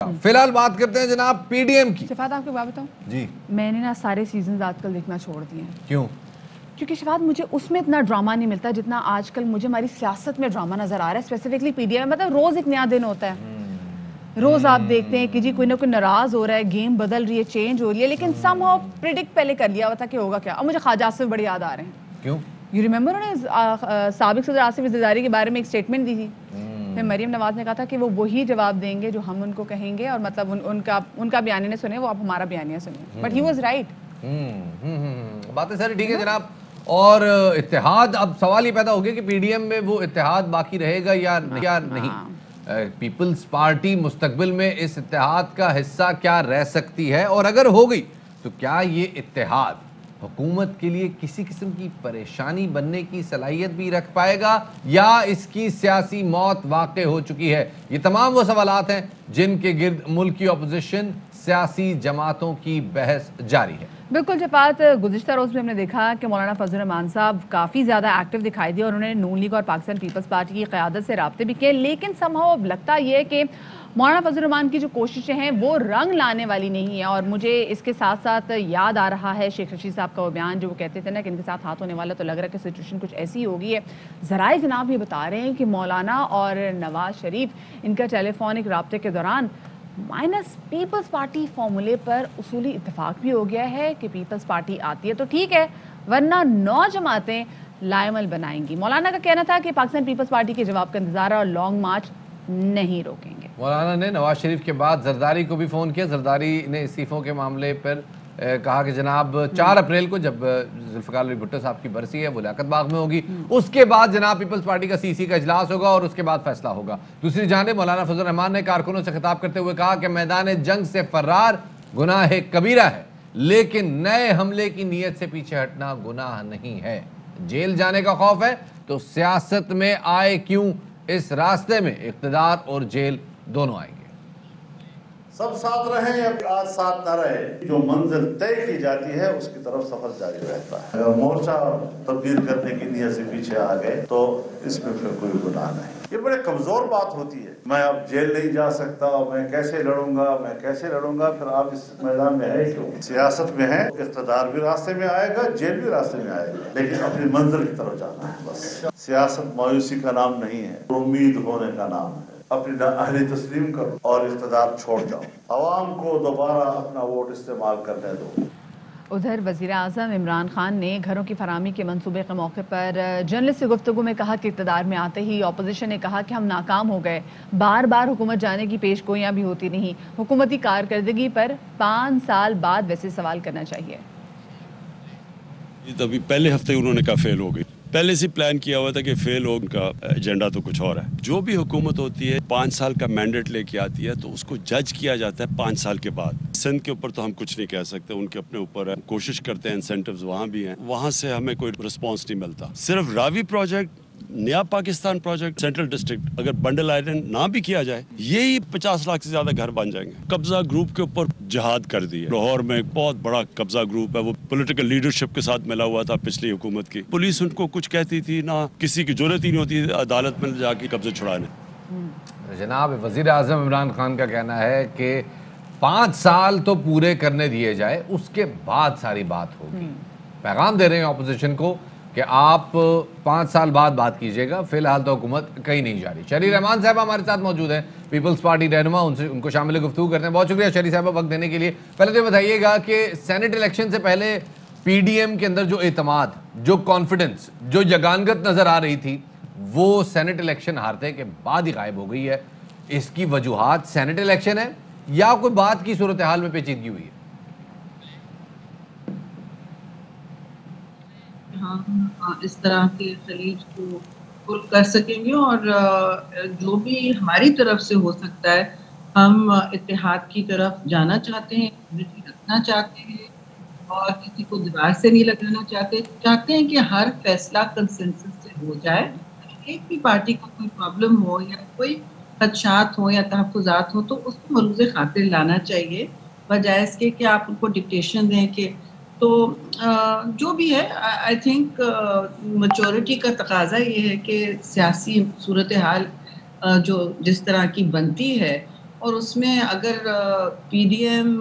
کا. فی الحال بات کرتے ہیں جناب پی ڈی ایم کی. شفاعت آپ کو بات بتاؤں جی, میں نے نا سارے سیزنز آج کل دیکھنا چھوڑ دیے ہیں. کیوں؟ کیونکہ شفاعت مجھے اس میں اتنا ڈرامہ نہیں ملتا جتنا آج کل مجھے ہماری سیاست میں ڈرامہ نظر آ رہا ہے, اسپیسیفکلی پی ڈی ایم. مطلب روز ایک نیا دن ہوتا ہے, روز آپ دیکھتے ہیں کہ جی کوئی نہ کوئی ناراض ہو رہا ہے, گیم بدل رہی ہے, چینج ہو رہی ہے, لیکن سم ہاؤ پریڈکٹ پہلے کر لیا ہوا تھا کہ ہوگا کیا. اب مجھے خواجہ آصف بڑے یاد آ رہے ہیں. کیوں؟ یو ریممبر انہوں نے سابق صدر آصف زرداری کے بارے میں ایک اسٹیٹمنٹ دی تھی, پھر مریم نواز نے کہا تھا کہ وہ وہی جواب دیں گے جو ہم ان کو کہیں گے, اور مطلب ان کا بیانیہ نے سنے, وہ آپ ہمارا بیانیہ سنیں. But he was right. باتیں ساری ٹھیک ہے جناب. اور اتحاد, اب سوال یہ پیدا ہو گیا کہ پی ڈی ایم میں وہ اتحاد باقی رہے گا یا نہیں. پیپلز پارٹی مستقبل میں اس اتحاد کا حصہ کیا رہ سکتی ہے, اور اگر ہو گئی تو کیا یہ اتحاد حکومت کے لیے کسی قسم کی پریشانی بننے کی صلاحیت بھی رکھ پائے گا, یا اس کی سیاسی موت واقع ہو چکی ہے. یہ تمام وہ سوالات ہیں جن کے گرد ملک کی اپوزیشن سیاسی جماعتوں کی بحث جاری ہے. بالکل شفاعت, گزشتہ روز میں ہم نے دیکھا کہ مولانا فضل الرحمان صاحب کافی زیادہ ایکٹیو دکھائی دی, اور انہوں نے نون لیگ اور پاکستان پیپلز پارٹی کی قیادت سے رابطے بھی کیے, لیکن سم ہاؤ اب لگتا یہ ہے کہ مولانا فضل الرحمان کی جو کوششیں ہیں وہ رنگ لانے والی نہیں ہیں. اور مجھے اس کے ساتھ ساتھ یاد آ رہا ہے شیخ رشید صاحب کا وہ بیان جو وہ کہتے تھے نا کہ ان کے ساتھ ہاتھ ہونے والا, تو لگ رہا ہے کہ سچویشن کچھ ایسی ہو گئی ہے. ذرائع جناب یہ بتا رہے ہیں کہ مولانا اور نواز شریف ان کا ٹیلی فونک رابطے کے دوران مائنس پیپلز پارٹی فارمولے پر اصولی اتفاق بھی ہو گیا ہے کہ پیپلز پارٹی آتی ہے تو ٹھیک ہے, ورنہ 9 جماعتیں لائمل بنائیں گی. مولانا کا کہنا تھا کہ پاکستان پیپلز پارٹی کے جواب کا انتظار اور لانگ مارچ نہیں روکیں گے. مولانا نے نواز شریف کے بعد زرداری کو بھی فون کیا. زرداری نے استعفوں کے معاملے پر کہا کہ جناب 4 اپریل کو جب ذوالفقار علی بھٹو صاحب کی برسی ہے وہ لیاقت باغ میں ہوگی, اس کے بعد جناب پیپلز پارٹی کا سی کا اجلاس ہوگا اور اس کے بعد فیصلہ ہوگا. دوسری جانب مولانا فضل الرحمان نے کارکنوں سے خطاب کرتے ہوئے کہا کہ میدان جنگ سے فرار گناہ کبیرہ ہے, لیکن نئے حملے کی نیت سے پیچھے ہٹنا گناہ نہیں ہے. جیل جانے کا خوف ہے تو سیاست میں آئے کیوں, اس راستے میں اقتدار اور جیل دونوں آئیں گے. سب ساتھ رہیں یا آج ساتھ نہ رہے, جو منزل طے کی جاتی ہے اس کی طرف سفر جاری رہتا ہے. اگر مورچہ تبدیل کرنے کی نیت سے پیچھے آ گئے تو اس میں پھر کوئی گناہ نہیں. یہ بڑے کمزور بات ہوتی ہے, میں اب جیل نہیں جا سکتا, میں کیسے لڑوں گا, پھر آپ اس میدان میں ہے کیوں؟ سیاست میں ہے, اقتدار بھی راستے میں آئے گا, جیل بھی راستے میں آئے گا, لیکن اپنی منزل کی طرف جانا ہے بس. سیاست مایوسی کا نام نہیں ہے, امید ہونے کا نام ہے. اپنی اہلی تسلیم کرو اور اقتدار چھوڑ جاؤ, عوام کو دوبارہ اپنا ووٹ استعمال کرنے دو. ادھر وزیر اعظم عمران خان نے گھروں کی فراہمی کے منصوبے کے موقع پر جرنلسٹ سے گفتگو میں کہا کہ اقتدار میں آتے ہی اپوزیشن نے کہا کہ ہم ناکام ہو گئے, بار بار حکومت جانے کی پیش گوئیاں بھی ہوتی نہیں, حکومتی کارکردگی پر 5 سال بعد ویسے سوال کرنا چاہیے. ابھی پہلے ہفتے انہوں نے کہا فیل ہو گئی, پہلے سے پلان کیا ہوا تھا کہ فیل ہو, ان کا ایجنڈا تو کچھ اور ہے. جو بھی حکومت ہوتی ہے 5 سال کا مینڈیٹ لے کے آتی ہے تو اس کو جج کیا جاتا ہے 5 سال کے بعد. سندھ کے اوپر تو ہم کچھ نہیں کہہ سکتے, ان کے اپنے اوپر ہے, کوشش کرتے ہیں, انسینٹیوز وہاں بھی ہیں, وہاں سے ہمیں کوئی رسپانس نہیں ملتا. صرف راوی پروجیکٹ, نیا پاکستان پروجیکٹ, سینٹرل ڈسٹرکٹ اگر بنڈل آئلینڈ نہ بھی کیا جائے, یہی 50 لاکھ سے زیادہ گھر بن جائیں گے. قبضہ گروپ کے اوپر جہاد کر دی ہے. لاہور میں ایک بہت بڑا قبضہ گروپ ہے, وہ پولیٹیکل لیڈرشپ کے ساتھ ملا ہوا تھا پچھلی حکومت کی. پولیس ان کو کچھ کہتی تھی نہ, کسی کی ضرورت ہی نہیں ہوتی عدالت میں جا کے قبضے چھڑانے. جناب وزیر اعظم عمران خان کا کہنا ہے کہ 5 سال تو پورے کرنے دیے جائے, اس کے بعد ساری بات ہوگی. پیغام دے رہے ہیں اپوزیشن کو کہ آپ 5 سال بعد بات کیجئے گا, فی الحال تو حکومت کہیں نہیں جا رہی. شہری رحمان صاحب ہمارے ساتھ موجود ہیں, پیپلز پارٹی رہنما, ان کو شامل گفتگو کرتے ہیں. بہت شکریہ شہری صاحبہ وقت دینے کے لیے. پہلے تو یہ بتائیے گا کہ سینٹ الیکشن سے پہلے پی ڈی ایم کے اندر جو اعتماد, جو کانفیڈنس, جو یگانگت نظر آ رہی تھی, وہ سینٹ الیکشن ہارتے کے بعد ہی غائب ہو گئی ہے. اس کی وجوہات سینٹ الیکشن ہے یا کوئی بات کی صورتحال میں پیچیدگی ہوئی ہے؟ ہم اس طرح کے خلیج کو پل کر سکیں گے, اور جو بھی ہماری طرف سے ہو سکتا ہے, ہم اتحاد کی طرف جانا چاہتے ہیں, یونٹی رکھنا چاہتے ہیں, اور کسی کو دیوار سے نہیں لگانا چاہتے ہیں کہ ہر فیصلہ کنسنسس سے ہو جائے. ایک بھی پارٹی کو کوئی پرابلم ہو یا کوئی خدشات ہوں یا تحفظات ہوں تو اس کو مروز خاطر لانا چاہیے, بجائے اس کے کہ آپ ان کو ڈکٹیشن دیں. کہ تو جو بھی ہے, آئی تھنک میچورٹی کا تقاضا یہ ہے کہ سیاسی صورتحال جو جس طرح کی بنتی ہے اور اس میں اگر پی ڈی ایم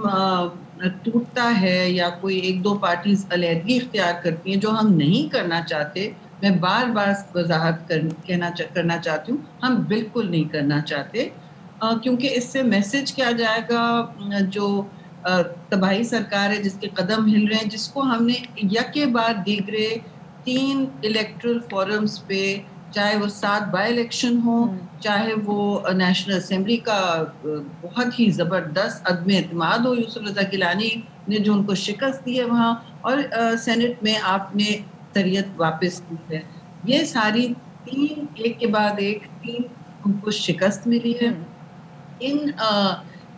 ٹوٹتا ہے یا کوئی ایک دو پارٹیز علیحدگی اختیار کرتی ہیں، جو ہم نہیں کرنا چاہتے، میں بار بار وضاحت کرنا چاہتی ہوں، ہم بالکل نہیں کرنا چاہتے، کیونکہ اس سے میسج کیا جائے گا، جو تباہی سرکار ہے جس کے قدم ہل رہے ہیں، جس کو ہم نے یکے بعد دیگرے 3 الیکٹرل فورمز پہ، چاہے وہ 7 بائی الیکشن ہو، چاہے وہ نیشنل اسمبلی کا بہت ہی زبردست عدم اعتماد ہو یوسف رضا گیلانی نے جو ان کو شکست دی ہے وہاں، اور سینٹ میں آپ نے اکثریت واپس کی ہے، یہ ساری 3 ایک کے بعد ایک 3 ان کو شکست ملی ہے۔ ان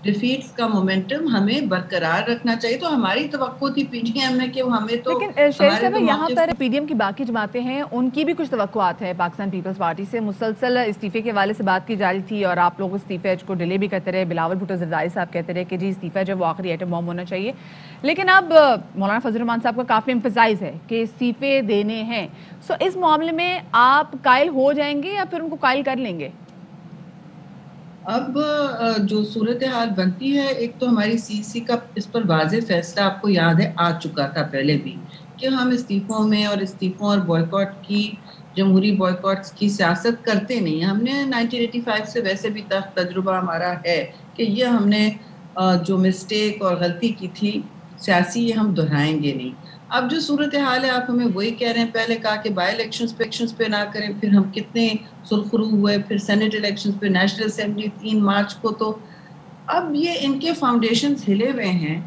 ڈیفیٹس کا مومنٹم ہمیں برقرار رکھنا چاہیے، تو ہماری توقع تھی پی ڈی ایم میں کہ ہمیں تو لیکن شریف صاحب یہاں پر پی ڈی ایم کی باقی جماعتیں ہیں، ان کی بھی کچھ توقعات ہے پاکستان پیپلز پارٹی سے، مسلسل استعفے کے حوالے سے بات کی جا رہی تھی اور آپ لوگ استعفے کو ڈیلے بھی کرتے رہے، بلاول بھٹو زرداری صاحب کہتے رہے کہ جی استعفہ جو وہ آخری ایٹم بم ہونا چاہیے، لیکن اب مولانا فضل الرحمان صاحب کا کافی ایمفسائز ہے کہ استعفے دینے ہیں، سو اس معاملے میں آپ قائل ہو جائیں گے یا پھر ان کو قائل کر لیں گے؟ اب جو صورتحال بنتی ہے، ایک تو ہماری سی سی کا اس پر واضح فیصلہ آپ کو یاد ہے آ چکا تھا پہلے بھی، کہ ہم استعفوں میں اور استعفوں اور بوائیکاٹ کی، جمہوری بوائیکاٹس کی سیاست کرتے نہیں ہیں۔ ہم نے 1985 سے ویسے بھی تجربہ ہمارا ہے کہ یہ ہم نے جو مسٹیک اور غلطی کی تھی سیاسی، یہ ہم دہرائیں گے نہیں۔ اب جو صورتحال ہے آپ ہمیں وہی کہہ رہے ہیں، پہلے کہا کہ بائی الیکشنز پہ نہ کریں، پھر ہم کتنے سرخرو ہوئے، پھر سینٹ الیکشنز پہ، نیشنل اسمبلی 3 مارچ کو، تو اب یہ ان کے فاؤنڈیشنز ہلے ہوئے ہیں۔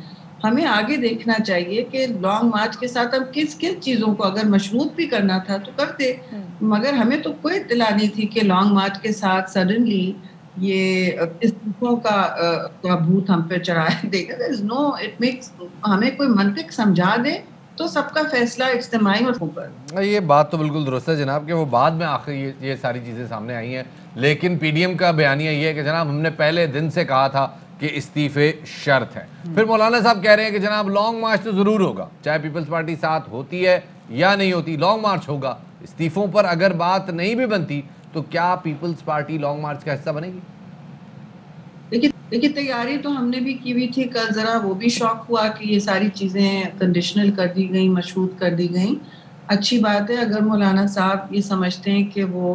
ہمیں آگے دیکھنا چاہیے کہ لانگ مارچ کے ساتھ ہم کس چیزوں کو اگر مشروط بھی کرنا تھا تو کرتے، مگر ہمیں تو کوئی اطلاع نہیں تھی کہ لانگ مارچ کے ساتھ سڈنلی یہ استعفوں کا بھوت ہم پہ چڑھایا دے گا۔ ہمیں کوئی منطق سمجھا دے تو سب کا فیصلہ اجتماعی اور پر۔ یہ بات تو بالکل درست ہے جناب کہ وہ بعد میں آخر یہ ساری چیزیں سامنے آئی ہیں، لیکن پی ڈی ایم کا بیانیہ یہ ہے کہ جناب ہم نے پہلے دن سے کہا تھا کہ استعفے شرط ہے۔ پھر مولانا صاحب کہہ رہے ہیں کہ جناب لانگ مارچ تو ضرور ہوگا، چاہے پیپلز پارٹی ساتھ ہوتی ہے یا نہیں ہوتی، لانگ مارچ ہوگا۔ استعفوں پر اگر بات نہیں بھی بنتی تو کیا پیپلز پارٹی لانگ مارچ کا حصہ بنے گی؟ دیکھیے تیاری تو ہم نے بھی کی ہوئی تھی، کل ذرا وہ بھی شوق ہوا کہ یہ ساری چیزیں کنڈیشنل کر دی گئیں، مشروط کر دی گئیں۔ اچھی بات ہے اگر مولانا صاحب یہ سمجھتے ہیں کہ وہ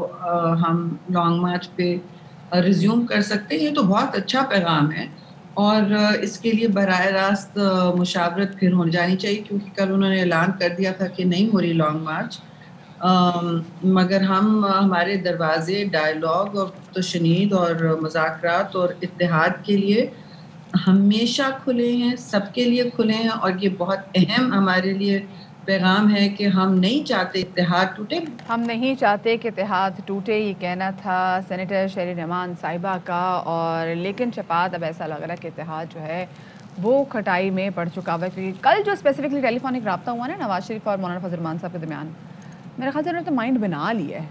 ہم لانگ مارچ پہ ریزیوم کر سکتے ہیں، یہ تو بہت اچھا پیغام ہے، اور اس کے لیے براہ راست مشاورت پھر ہو جانی چاہیے، کیونکہ کل انہوں نے اعلان کر دیا تھا کہ نہیں ہو رہی لانگ مارچ، مگر ہمارے دروازے ڈائیلاگ اور تشنید اور مذاکرات اور اتحاد کے لیے ہمیشہ کھلے ہیں، سب کے لیے کھلے ہیں، اور یہ بہت اہم ہمارے لیے پیغام ہے کہ ہم نہیں چاہتے اتحاد ٹوٹے، ہم نہیں چاہتے کہ اتحاد ٹوٹے، یہ کہنا تھا سینیٹر شہری رحمان صاحبہ کا، اور لیکن شفاعت اب ایسا لگ رہا ہے کہ اتحاد جو ہے وہ کھٹائی میں پڑ چکا ہوا ہے، کیونکہ کل جو اسپیسیفکلی ٹیلی فونک رابطہ ہوا نا نواز شریف اور مولانا فضل الرحمان صاحب کے درمیان، میرے خیال سے انہوں نے تو مائنڈ بنا لیا ہے،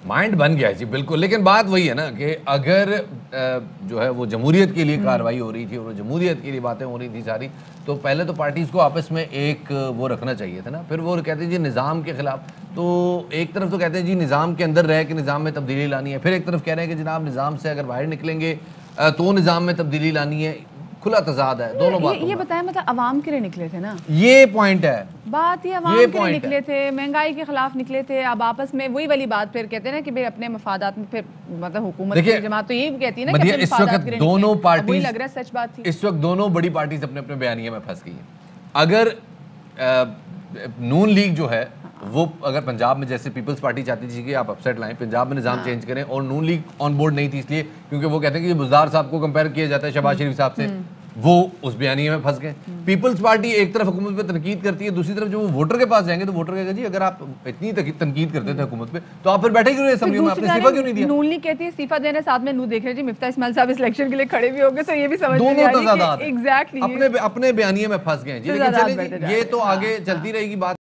مائنڈ بن گیا جی بالکل، لیکن بات وہی ہے نا کہ اگر جو ہے وہ جمہوریت کے لیے کارروائی ہو رہی تھی اور جمہوریت کے لیے باتیں ہو رہی تھی ساری، تو پہلے تو پارٹیز کو آپس میں ایک وہ رکھنا چاہیے تھا نا، پھر وہ کہتے ہیں جی نظام کے خلاف، تو ایک طرف تو کہتے ہیں جی نظام کے اندر رہ کے نظام میں تبدیلی لانی ہے، پھر ایک طرف کہہ رہے ہیں کہ جناب نظام سے اگر باہر نکلیں گے تو نظام میں تبدیلی لانی ہے، کھلا تضاد ہے دونوں باتوں یہ بتائیں مطلب عوام کے لیے نکلے تھے نا، یہ پوائنٹ ہے بات یہ عوام کے لیے نکلے تھے، مہنگائی کے خلاف نکلے تھے، اب آپس میں وہی والی بات پھر کہتے ہیں نا کہ بھئی اپنے مفادات میں، پھر مطلب حکومت کی جماعت تو یہی کہتی ہے نا کہ اپنے مفادات کے لیے دونوں پارٹیز، وہی لگ رہا ہے سچ بات تھی، اس وقت دونوں بڑی پارٹیز اپنے اپنے بیانیے میں پھنس گئی ہیں۔ اگر نون لیگ جو ہے وہ اگر پنجاب میں جیسے پیپلز پارٹی چاہتی تھی کہ آپ اپسیٹ لائیں، پنجاب میں نظام چینج کریں، اور نون لیگ آن بورڈ نہیں تھی اس لیے کیونکہ وہ کہتے ہیں کہ بزدار صاحب کو کمپیئر کیا جاتا ہے شہباز شریف صاحب سے، وہ اس بیانیے میں پھنس گئے۔ پیپلز پارٹی ایک طرف حکومت پہ تنقید کرتی ہے، دوسری طرف جو وہ ووٹر کے پاس جائیں گے تو ووٹر کہے گا جی اگر آپ اتنی تنقید کرتے تھے حکومت پہ تو آپ پھر بیٹھے کیوں نہیں اسمبلیوں میں، آپ نے استعفیٰ کیوں نہیں دیا؟ نون لیگ کہتی ہے استعفیٰ دینے، ساتھ میں نو دیکھ رہے جی مفتاح اسماعیل صاحب اس الیکشن کے لیے کھڑے بھی ہو گئے، تو یہ بھی سمجھ دونوں تضادات ایگزیکٹلی اپنے بیانیے میں پھنس گئے جی، لیکن چلیں یہ تو آگے چلتی رہے گی بات۔